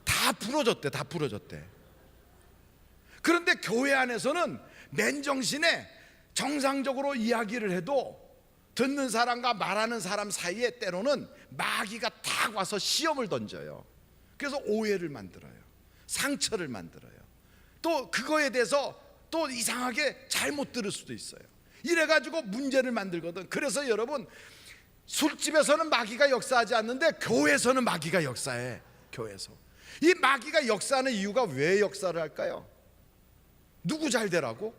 다 풀어졌대. 다 풀어졌대. 그런데 교회 안에서는 맨정신에 정상적으로 이야기를 해도 듣는 사람과 말하는 사람 사이에 때로는 마귀가 탁 와서 시험을 던져요. 그래서 오해를 만들어요. 상처를 만들어요. 또 그거에 대해서 또 이상하게 잘못 들을 수도 있어요. 이래가지고 문제를 만들거든. 그래서 여러분, 술집에서는 마귀가 역사하지 않는데 교회에서는 마귀가 역사해. 교회에서 이 마귀가 역사하는 이유가 왜 역사를 할까요? 누구 잘 되라고?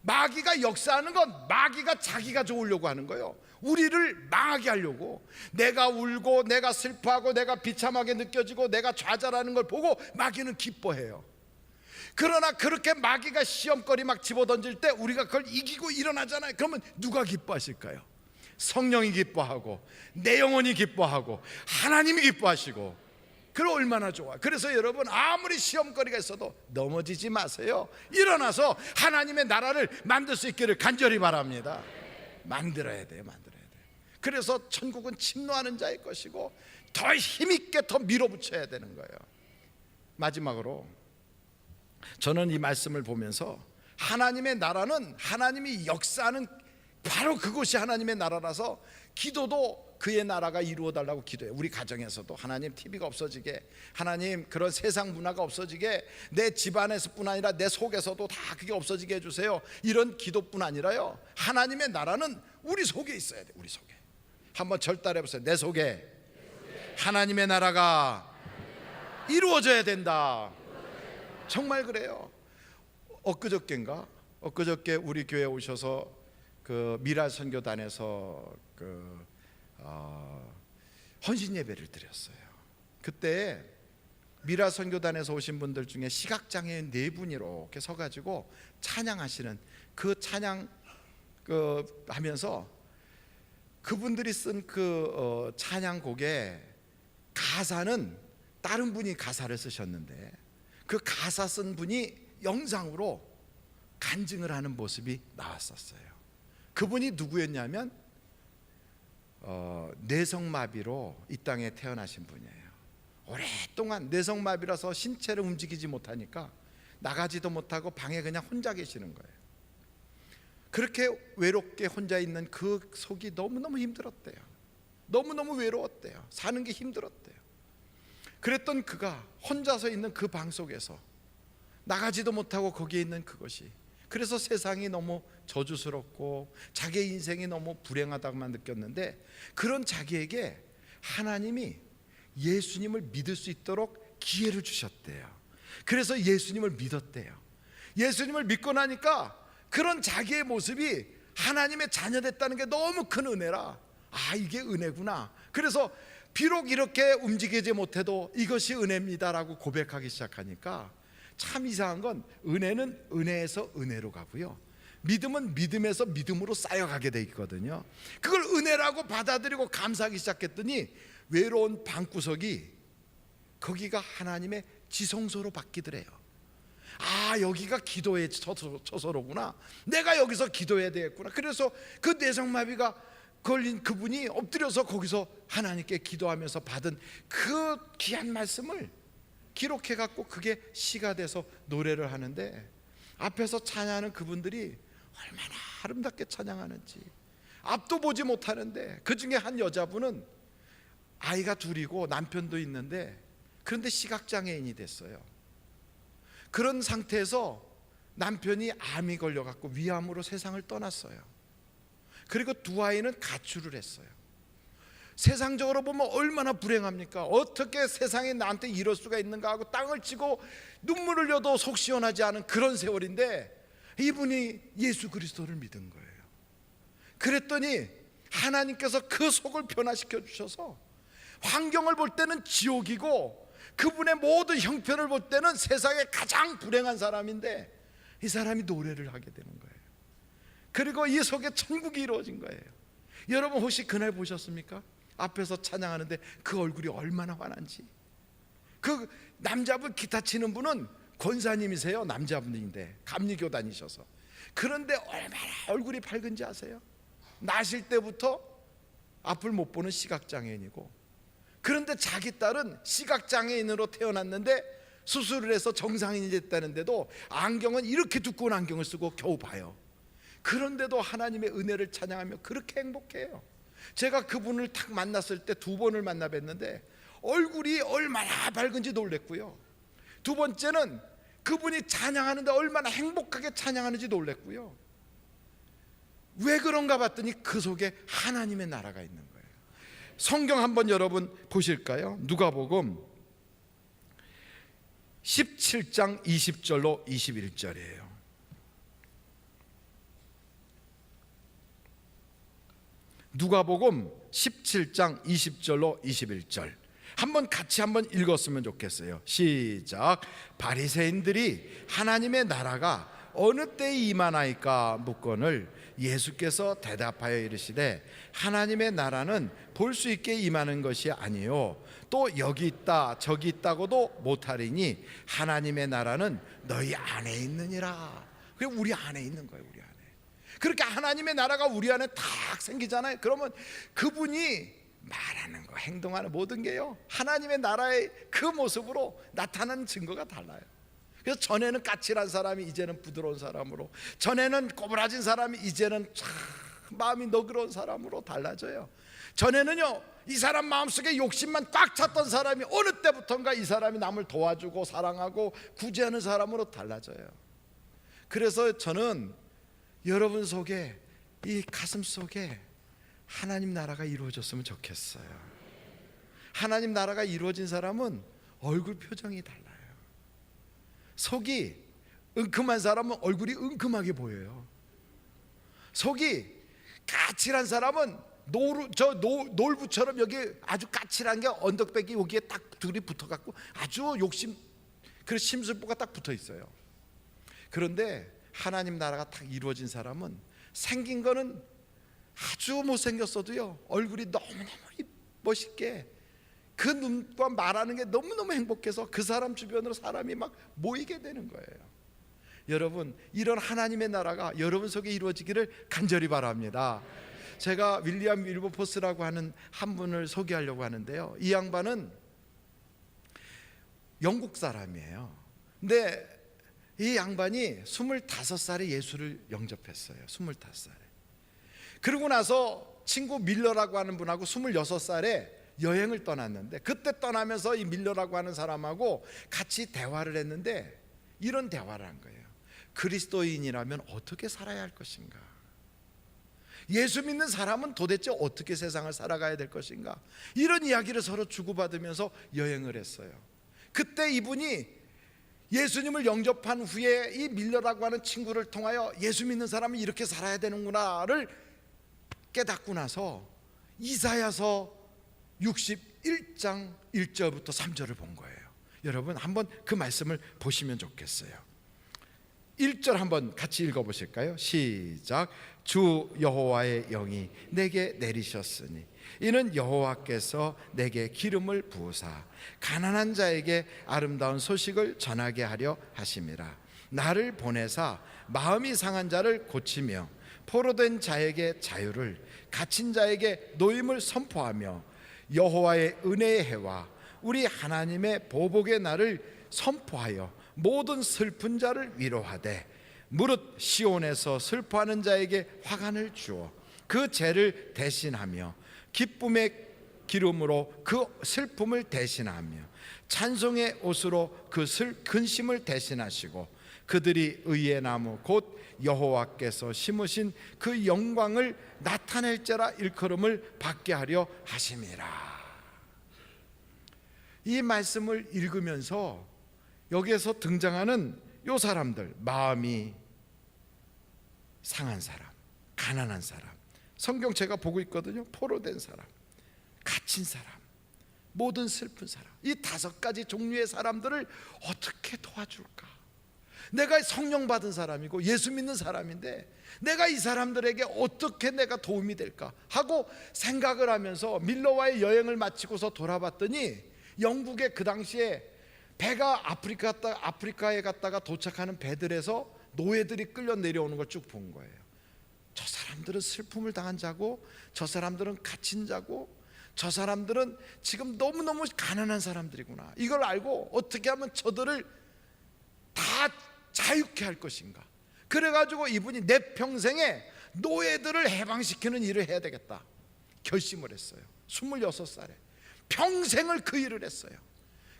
마귀가 역사하는 건 마귀가 자기가 좋으려고 하는 거예요. 우리를 망하게 하려고. 내가 울고 내가 슬퍼하고 내가 비참하게 느껴지고 내가 좌절하는 걸 보고 마귀는 기뻐해요. 그러나 그렇게 마귀가 시험거리 막 집어던질 때 우리가 그걸 이기고 일어나잖아요. 그러면 누가 기뻐하실까요? 성령이 기뻐하고 내 영혼이 기뻐하고 하나님이 기뻐하시고. 그럼 얼마나 좋아. 그래서 여러분, 아무리 시험거리가 있어도 넘어지지 마세요. 일어나서 하나님의 나라를 만들 수 있기를 간절히 바랍니다. 만들어야 돼요. 만들어야 돼요. 그래서 천국은 침노하는 자의 것이고 더 힘있게 더 밀어붙여야 되는 거예요. 마지막으로 저는 이 말씀을 보면서 하나님의 나라는 하나님이 역사하는 바로 그곳이 하나님의 나라라서 기도도 그의 나라가 이루어달라고 기도해요. 우리 가정에서도 하나님 TV가 없어지게, 하나님 그런 세상 문화가 없어지게, 내 집안에서뿐 아니라 내 속에서도 다 그게 없어지게 해주세요. 이런 기도뿐 아니라요, 하나님의 나라는 우리 속에 있어야 돼. 우리 속에. 한번 절달해 보세요. 내 속에 하나님의 나라가 이루어져야 된다. 정말 그래요. 엊그저께 우리 교회에 오셔서 그 미라 선교단에서 헌신 예배를 드렸어요. 그때 미라 선교단에서 오신 분들 중에 시각장애인 4분이 이렇게 서가지고 찬양하시는 그 찬양 하면서 그분들이 쓴 그 찬양곡의 가사는 다른 분이 가사를 쓰셨는데 그 가사 쓴 분이 영상으로 간증을 하는 모습이 나왔었어요. 그분이 누구였냐면 뇌성마비로 이 땅에 태어나신 분이에요. 오랫동안 뇌성마비라서 신체를 움직이지 못하니까 나가지도 못하고 방에 그냥 혼자 계시는 거예요. 그렇게 외롭게 혼자 있는 그 속이 너무너무 힘들었대요. 너무너무 외로웠대요. 사는 게 힘들었대요. 그랬던 그가 혼자서 있는 그 방 속에서 나가지도 못하고 거기에 있는 그것이, 그래서 세상이 너무 저주스럽고 자기의 인생이 너무 불행하다고만 느꼈는데, 그런 자기에게 하나님이 예수님을 믿을 수 있도록 기회를 주셨대요. 그래서 예수님을 믿었대요. 예수님을 믿고 나니까 그런 자기의 모습이 하나님의 자녀됐다는 게 너무 큰 은혜라, 아, 이게 은혜구나. 그래서 비록 이렇게 움직이지 못해도 이것이 은혜입니다라고 고백하기 시작하니까, 참 이상한 건 은혜는 은혜에서 은혜로 가고요, 믿음은 믿음에서 믿음으로 쌓여가게 돼 있거든요. 그걸 은혜라고 받아들이고 감사하기 시작했더니 외로운 방구석이 거기가 하나님의 지성소로 바뀌더래요. 아, 여기가 기도의 처소로구나. 내가 여기서 기도해야 되겠구나. 그래서 그 뇌성마비가 걸린 그분이 엎드려서 거기서 하나님께 기도하면서 받은 그 귀한 말씀을 기록해 갖고 그게 시가 돼서 노래를 하는데, 앞에서 찬양하는 그분들이 얼마나 아름답게 찬양하는지 앞도 보지 못하는데, 그 중에 한 여자분은 아이가 둘이고 남편도 있는데, 그런데 시각장애인이 됐어요. 그런 상태에서 남편이 암이 걸려갖고 위암으로 세상을 떠났어요. 그리고 두 아이는 가출을 했어요. 세상적으로 보면 얼마나 불행합니까? 어떻게 세상에 나한테 이럴 수가 있는가 하고 땅을 치고 눈물 흘려도 속 시원하지 않은 그런 세월인데, 이분이 예수 그리스도를 믿은 거예요. 그랬더니 하나님께서 그 속을 변화시켜 주셔서 환경을 볼 때는 지옥이고 그분의 모든 형편을 볼 때는 세상에 가장 불행한 사람인데, 이 사람이 노래를 하게 되는 거예요. 그리고 이 속에 천국이 이루어진 거예요. 여러분 혹시 그날 보셨습니까? 앞에서 찬양하는데 그 얼굴이 얼마나 환한지. 그 남자분 기타 치는 분은 권사님이세요. 남자분인데 감리교 다니셔서. 그런데 얼마나 얼굴이 밝은지 아세요? 나실 때부터 앞을 못 보는 시각장애인이고, 그런데 자기 딸은 시각장애인으로 태어났는데 수술을 해서 정상인이 됐다는데도 안경은 이렇게 두꺼운 안경을 쓰고 겨우 봐요. 그런데도 하나님의 은혜를 찬양하며 그렇게 행복해요. 제가 그분을 딱 만났을 때 두 번을 만나 뵀는데 얼굴이 얼마나 밝은지 놀랬고요, 두 번째는 그분이 찬양하는데 얼마나 행복하게 찬양하는지 놀랬고요. 왜 그런가 봤더니 그 속에 하나님의 나라가 있는 거예요. 성경 한번 여러분 보실까요? 누가복음 17장 20절로 21절이에요. 누가복음 17장 20절로 21절 한번 같이 한번 읽었으면 좋겠어요. 시작. 바리새인들이 하나님의 나라가 어느 때에 임하나이까 묻거늘 예수께서 대답하여 이르시되 하나님의 나라는 볼 수 있게 임하는 것이 아니요 또 여기 있다 저기 있다고도 못하리니 하나님의 나라는 너희 안에 있느니라. 그게 우리 안에 있는 거예요. 우리 안에. 그렇게 하나님의 나라가 우리 안에 딱 생기잖아요. 그러면 그분이 말하는 거, 행동하는 모든 게요, 하나님의 나라의 그 모습으로 나타나는 증거가 달라요. 그래서 전에는 까칠한 사람이 이제는 부드러운 사람으로, 전에는 꼬부라진 사람이 이제는 참 마음이 너그러운 사람으로 달라져요. 전에는요, 이 사람 마음속에 욕심만 꽉 찼던 사람이 어느 때부턴가 이 사람이 남을 도와주고 사랑하고 구제하는 사람으로 달라져요. 그래서 저는 여러분 속에, 이 가슴 속에 하나님 나라가 이루어졌으면 좋겠어요. 하나님 나라가 이루어진 사람은 얼굴 표정이 달라요. 속이 은큼한 사람은 얼굴이 은큼하게 보여요. 속이 까칠한 사람은 놀부처럼 여기 아주 까칠한 게 언덕배기 여기에 딱 둘이 붙어갖고 아주 욕심, 그 심술보가 딱 붙어 있어요. 그런데 하나님 나라가 딱 이루어진 사람은 생긴 거는 아주 못생겼어도요, 얼굴이 너무너무 멋있게, 그 눈과 말하는 게 너무너무 행복해서 그 사람 주변으로 사람이 막 모이게 되는 거예요. 여러분, 이런 하나님의 나라가 여러분 속에 이루어지기를 간절히 바랍니다. 제가 윌리엄 윌버포스라고 하는 한 분을 소개하려고 하는데요, 이 양반은 영국 사람이에요. 근데 이 양반이 25살에 예수를 영접했어요. 25살에. 그러고 나서 친구 밀러라고 하는 분하고 26살에 여행을 떠났는데, 그때 떠나면서 이 밀러라고 하는 사람하고 같이 대화를 했는데 이런 대화를 한 거예요. 그리스도인이라면 어떻게 살아야 할 것인가? 예수 믿는 사람은 도대체 어떻게 세상을 살아가야 될 것인가? 이런 이야기를 서로 주고받으면서 여행을 했어요. 그때 이분이 예수님을 영접한 후에 이 밀러라고 하는 친구를 통하여 예수 믿는 사람은 이렇게 살아야 되는구나를 깨닫고 나서 이사야서 61장 1절부터 3절을 본 거예요. 여러분 한번 그 말씀을 보시면 좋겠어요. 1절 한번 같이 읽어보실까요? 시작. 주 여호와의 영이 내게 내리셨으니 이는 여호와께서 내게 기름을 부으사 가난한 자에게 아름다운 소식을 전하게 하려 하심이라. 나를 보내사 마음이 상한 자를 고치며 포로된 자에게 자유를, 갇힌 자에게 노임을 선포하며 여호와의 은혜의 해와 우리 하나님의 보복의 날을 선포하여 모든 슬픈 자를 위로하되 무릇 시온에서 슬퍼하는 자에게 화관을 주어 그 죄를 대신하며 기쁨의 기름으로 그 슬픔을 대신하며 찬송의 옷으로 그 근심을 대신하시고 그들이 의의 나무 곧 여호와께서 심으신 그 영광을 나타낼자라 일컬음을 받게 하려 하심이라. 이 말씀을 읽으면서 여기에서 등장하는 요 사람들, 마음이 상한 사람, 가난한 사람, 성경 제가 보고 있거든요. 포로된 사람, 갇힌 사람, 모든 슬픈 사람, 이 5가지 종류의 사람들을 어떻게 도와줄까? 내가 성령 받은 사람이고 예수 믿는 사람인데 내가 이 사람들에게 어떻게 내가 도움이 될까 하고 생각을 하면서 밀러와의 여행을 마치고서 돌아봤더니 영국에 그 당시에 배가 아프리카에 갔다가 도착하는 배들에서 노예들이 끌려 내려오는 걸 쭉 본 거예요. 저 사람들은 슬픔을 당한 자고, 저 사람들은 갇힌 자고, 저 사람들은 지금 너무너무 가난한 사람들이구나. 이걸 알고 어떻게 하면 저들을 다 자유케 할 것인가. 그래가지고 이분이 내 평생에 노예들을 해방시키는 일을 해야 되겠다 결심을 했어요. 26살에 평생을 그 일을 했어요.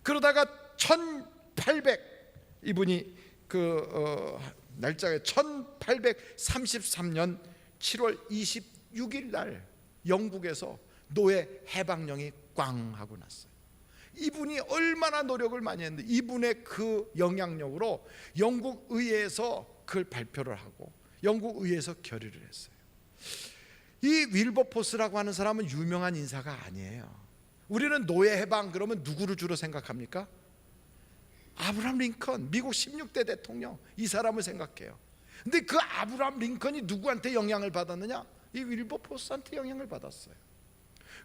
그러다가 1800 이분이 날짜가 1833년 7월 26일 날 영국에서 노예 해방령이 꽝 하고 났어요. 이분이 얼마나 노력을 많이 했는데 이분의 그 영향력으로 영국 의회에서 그걸 발표를 하고 영국 의회에서 결의를 했어요. 이 윌버포스라고 하는 사람은 유명한 인사가 아니에요. 우리는 노예 해방 그러면 누구를 주로 생각합니까? 아브라함 링컨, 미국 16대 대통령, 이 사람을 생각해요. 근데 그 아브라함 링컨이 누구한테 영향을 받았느냐? 이 윌버포스한테 영향을 받았어요.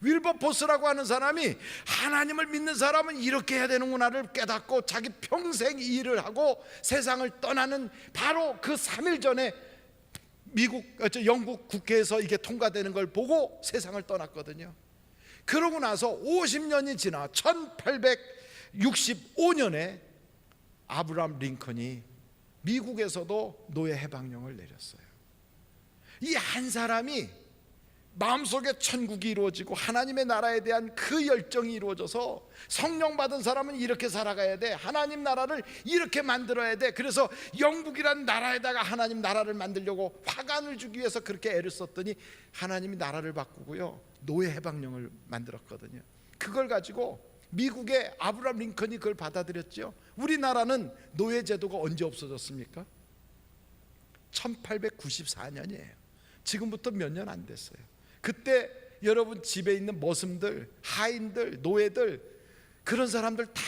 윌버포스라고 하는 사람이 하나님을 믿는 사람은 이렇게 해야 되는구나를 깨닫고 자기 평생 이 일을 하고 세상을 떠나는 바로 그 3일 전에 영국 국회에서 이게 통과되는 걸 보고 세상을 떠났거든요. 그러고 나서 50년이 지나 1865년에 아브라함 링컨이 미국에서도 노예 해방령을 내렸어요. 이 한 사람이 마음속에 천국이 이루어지고 하나님의 나라에 대한 그 열정이 이루어져서 성령 받은 사람은 이렇게 살아가야 돼, 하나님 나라를 이렇게 만들어야 돼. 그래서 영국이라는 나라에다가 하나님 나라를 만들려고 화관을 주기 위해서 그렇게 애를 썼더니 하나님이 나라를 바꾸고요 노예 해방령을 만들었거든요. 그걸 가지고 미국의 아브라함 링컨이 그걸 받아들였죠. 우리나라는 노예 제도가 언제 없어졌습니까? 1894년이에요 지금부터 몇 년 안 됐어요. 그때 여러분 집에 있는 머슴들, 하인들, 노예들 그런 사람들 다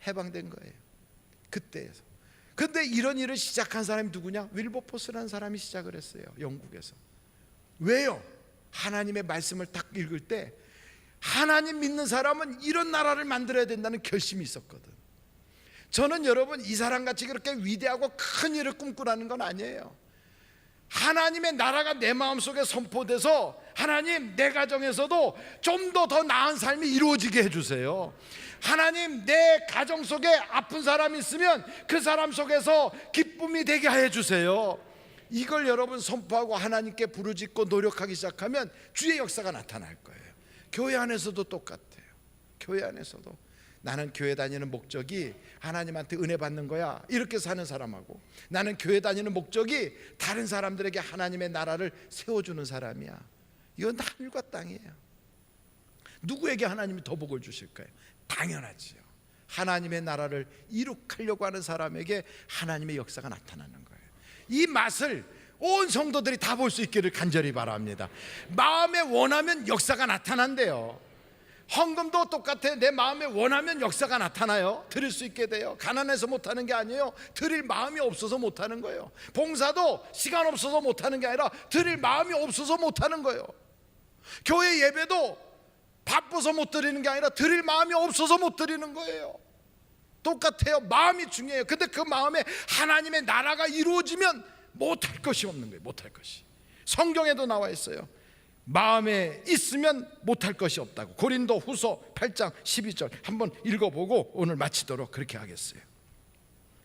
해방된 거예요. 그때에서. 근데 이런 일을 시작한 사람이 누구냐? 윌버포스라는 사람이 시작을 했어요. 영국에서. 왜요? 하나님의 말씀을 딱 읽을 때 하나님 믿는 사람은 이런 나라를 만들어야 된다는 결심이 있었거든. 저는 여러분 이 사람같이 그렇게 위대하고 큰 일을 꿈꾸라는 건 아니에요. 하나님의 나라가 내 마음속에 선포돼서 하나님 내 가정에서도 좀 더 나은 삶이 이루어지게 해주세요. 하나님 내 가정 속에 아픈 사람이 있으면 그 사람 속에서 기쁨이 되게 해주세요. 이걸 여러분 선포하고 하나님께 부르짖고 노력하기 시작하면 주의 역사가 나타날 거예요. 교회 안에서도 똑같아요. 교회 안에서도 나는 교회 다니는 목적이 하나님한테 은혜 받는 거야 이렇게 사는 사람하고 나는 교회 다니는 목적이 다른 사람들에게 하나님의 나라를 세워주는 사람이야, 이건 하늘과 땅이에요. 누구에게 하나님이 더 복을 주실까요? 당연하지요. 하나님의 나라를 이룩하려고 하는 사람에게 하나님의 역사가 나타나는 거예요. 이 맛을 온 성도들이 다 볼 수 있기를 간절히 바랍니다. 마음에 원하면 역사가 나타난대요. 헌금도 똑같아요. 내 마음에 원하면 역사가 나타나요. 드릴 수 있게 돼요. 가난해서 못하는 게 아니에요. 드릴 마음이 없어서 못하는 거예요. 봉사도 시간 없어서 못하는 게 아니라 드릴 마음이 없어서 못하는 거예요. 교회 예배도 바빠서 못 드리는 게 아니라 드릴 마음이 없어서 못 드리는 거예요. 똑같아요. 마음이 중요해요. 근데 그 마음에 하나님의 나라가 이루어지면 못할 것이 없는 거예요. 못할 것이. 성경에도 나와 있어요. 마음에 있으면 못할 것이 없다고. 고린도 후서 8장 12절 한번 읽어보고 오늘 마치도록 그렇게 하겠어요.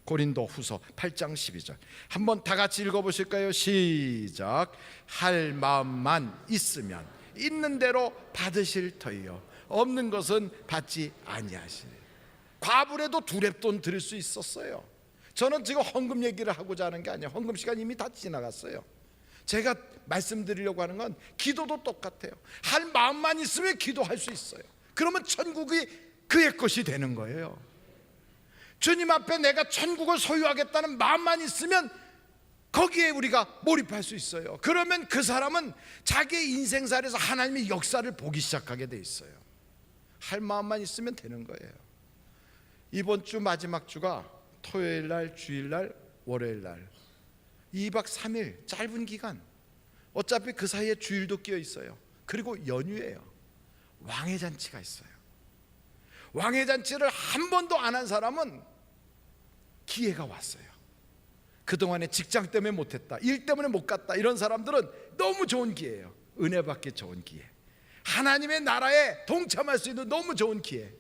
고린도 후서 8장 12절 한번 다 같이 읽어보실까요? 시작. 할 마음만 있으면 있는 대로 받으실 터이요 없는 것은 받지 아니하시리. 과부래도 두렙돈 드릴 수 있었어요. 저는 지금 헌금 얘기를 하고자 하는 게 아니에요. 헌금 시간 이미 다 지나갔어요. 제가 말씀드리려고 하는 건 기도도 똑같아요. 할 마음만 있으면 기도할 수 있어요. 그러면 천국이 그의 것이 되는 거예요. 주님 앞에 내가 천국을 소유하겠다는 마음만 있으면 거기에 우리가 몰입할 수 있어요. 그러면 그 사람은 자기의 인생살에서 하나님의 역사를 보기 시작하게 돼 있어요. 할 마음만 있으면 되는 거예요. 이번 주 마지막 주가 토요일날, 주일날, 월요일날 2박 3일 짧은 기간. 어차피 그 사이에 주일도 끼어 있어요. 그리고 연휴예요. 왕의 잔치가 있어요. 왕의 잔치를 한 번도 안 한 사람은 기회가 왔어요. 그동안에 직장 때문에 못했다, 일 때문에 못 갔다, 이런 사람들은 너무 좋은 기회예요. 은혜 받기 좋은 기회, 하나님의 나라에 동참할 수 있는 너무 좋은 기회.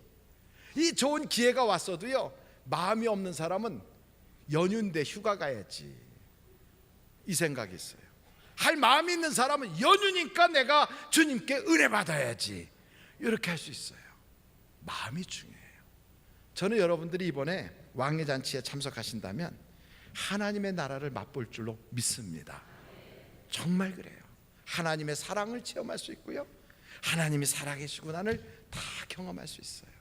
이 좋은 기회가 왔어도요, 마음이 없는 사람은 연휴인데 휴가 가야지, 이 생각이 있어요. 할 마음이 있는 사람은 연휴니까 내가 주님께 은혜 받아야지, 이렇게 할 수 있어요. 마음이 중요해요. 저는 여러분들이 이번에 왕의 잔치에 참석하신다면 하나님의 나라를 맛볼 줄로 믿습니다. 정말 그래요. 하나님의 사랑을 체험할 수 있고요, 하나님이 살아계시구나를 다 경험할 수 있어요.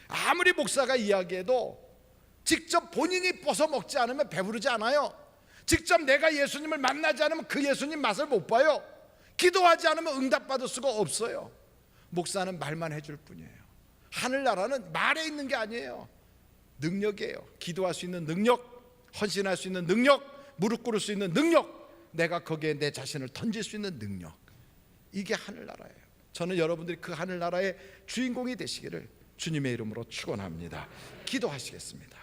아무리 목사가 이야기해도 직접 본인이 벗어 먹지 않으면 배부르지 않아요. 직접 내가 예수님을 만나지 않으면 그 예수님 맛을 못 봐요. 기도하지 않으면 응답받을 수가 없어요. 목사는 말만 해줄 뿐이에요. 하늘나라는 말에 있는 게 아니에요. 능력이에요. 기도할 수 있는 능력, 헌신할 수 있는 능력, 무릎 꿇을 수 있는 능력, 내가 거기에 내 자신을 던질 수 있는 능력, 이게 하늘나라예요. 저는 여러분들이 그 하늘나라의 주인공이 되시기를 주님의 이름으로 축원합니다. 기도하시겠습니다.